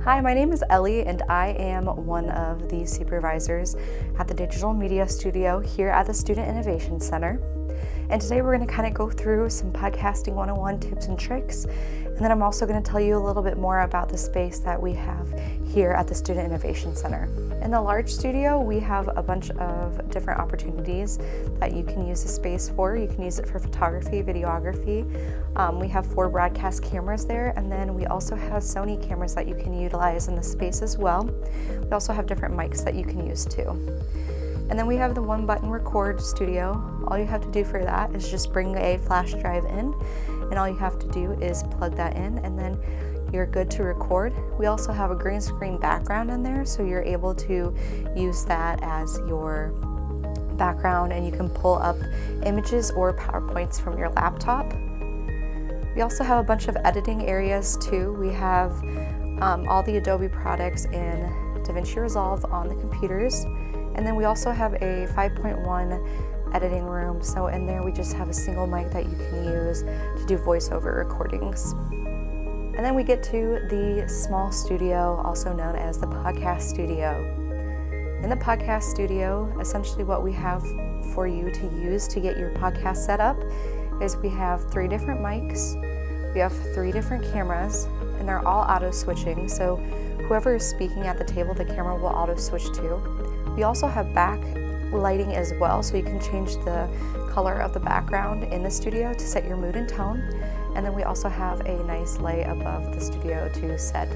Hi, my name is Ellie, and I am one of the supervisors at the Digital Media Studio here at the Student Innovation Center. And today we're going to kind of go through some podcasting 101 tips and tricks, and then I'm also going to tell you a little bit more about the space that we have here at the Student Innovation Center. In the large studio, we have a bunch of different opportunities that you can use the space for. You can use it for photography, videography. We have 4 broadcast cameras there, and then we also have Sony cameras that you can utilize in the space as well. We also have different mics that you can use too. And then we have the 1-button record studio. All you have to do for that is just bring a flash drive in, and all you have to do is plug that in, and then you're good to record. We also have a green screen background in there, so you're able to use that as your background, and you can pull up images or PowerPoints from your laptop. We also have a bunch of editing areas too. We have all the Adobe products in DaVinci Resolve on the computers. And then we also have a 5.1 editing room. So in there we just have a single mic that you can use to do voiceover recordings. And then we get to the small studio, also known as the podcast studio. In the podcast studio, essentially what we have for you to use to get your podcast set up is we have 3 different mics, we have 3 different cameras, and they're all auto switching. So whoever is speaking at the table, the camera will auto switch to. We also have back lighting as well, so you can change the color of the background in the studio to set your mood and tone. And then we also have a nice light above the studio to set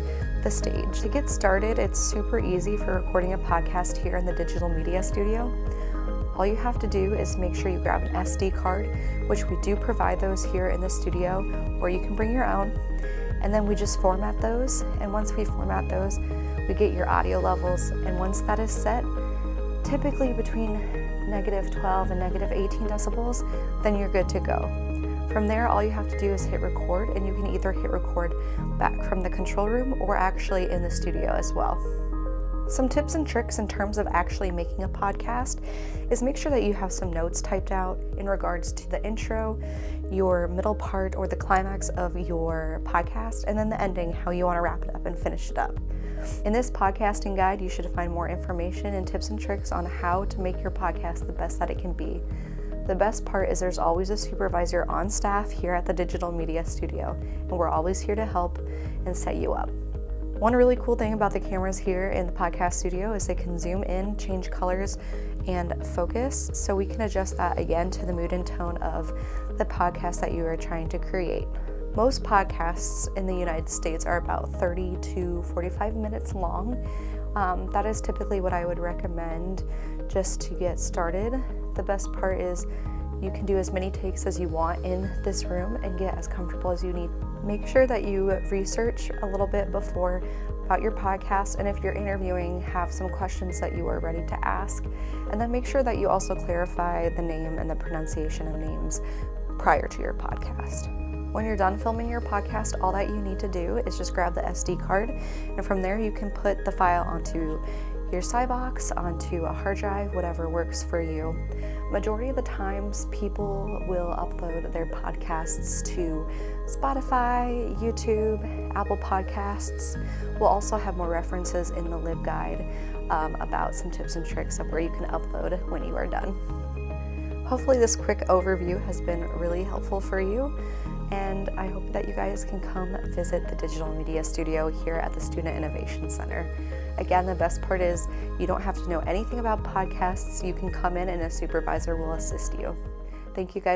the stage. To get started, it's super easy for recording a podcast here in the Digital Media Studio. All you have to do is make sure you grab an SD card, which we do provide those here in the studio, or you can bring your own. And then we just format those, and once we format those, we get your audio levels, and once that is set, typically between -12 and -18 decibels, then you're good to go. From there, all you have to do is hit record, and you can either hit record back from the control room or actually in the studio as well. Some tips and tricks in terms of actually making a podcast is make sure that you have some notes typed out in regards to the intro, your middle part or the climax of your podcast, and then the ending, how you want to wrap it up and finish it up. In this podcasting guide, you should find more information and tips and tricks on how to make your podcast the best that it can be. The best part is there's always a supervisor on staff here at the Digital Media Studio, and we're always here to help and set you up. One really cool thing about the cameras here in the podcast studio is they can zoom in, change colors, and focus, so we can adjust that again to the mood and tone of the podcast that you are trying to create. Most podcasts in the United States are about 30 to 45 minutes long. That is typically what I would recommend just to get started. The best part is you can do as many takes as you want in this room and get as comfortable as you need. Make sure that you research a little bit before about your podcast, and if you're interviewing, have some questions that you are ready to ask. And then make sure that you also clarify the name and the pronunciation of names prior to your podcast. When you're done filming your podcast, all that you need to do is just grab the SD card, and from there you can put the file onto your SciBox, onto a hard drive, whatever works for you. Majority of the times, people will upload their podcasts to Spotify, YouTube, Apple Podcasts. We'll also have more references in the LibGuide about some tips and tricks of where you can upload when you are done. Hopefully this quick overview has been really helpful for you, and I hope that you guys can come visit the Digital Media Studio here at the Student Innovation Center. Again, the best part is you don't have to know anything about podcasts. You can come in and a supervisor will assist you. Thank you guys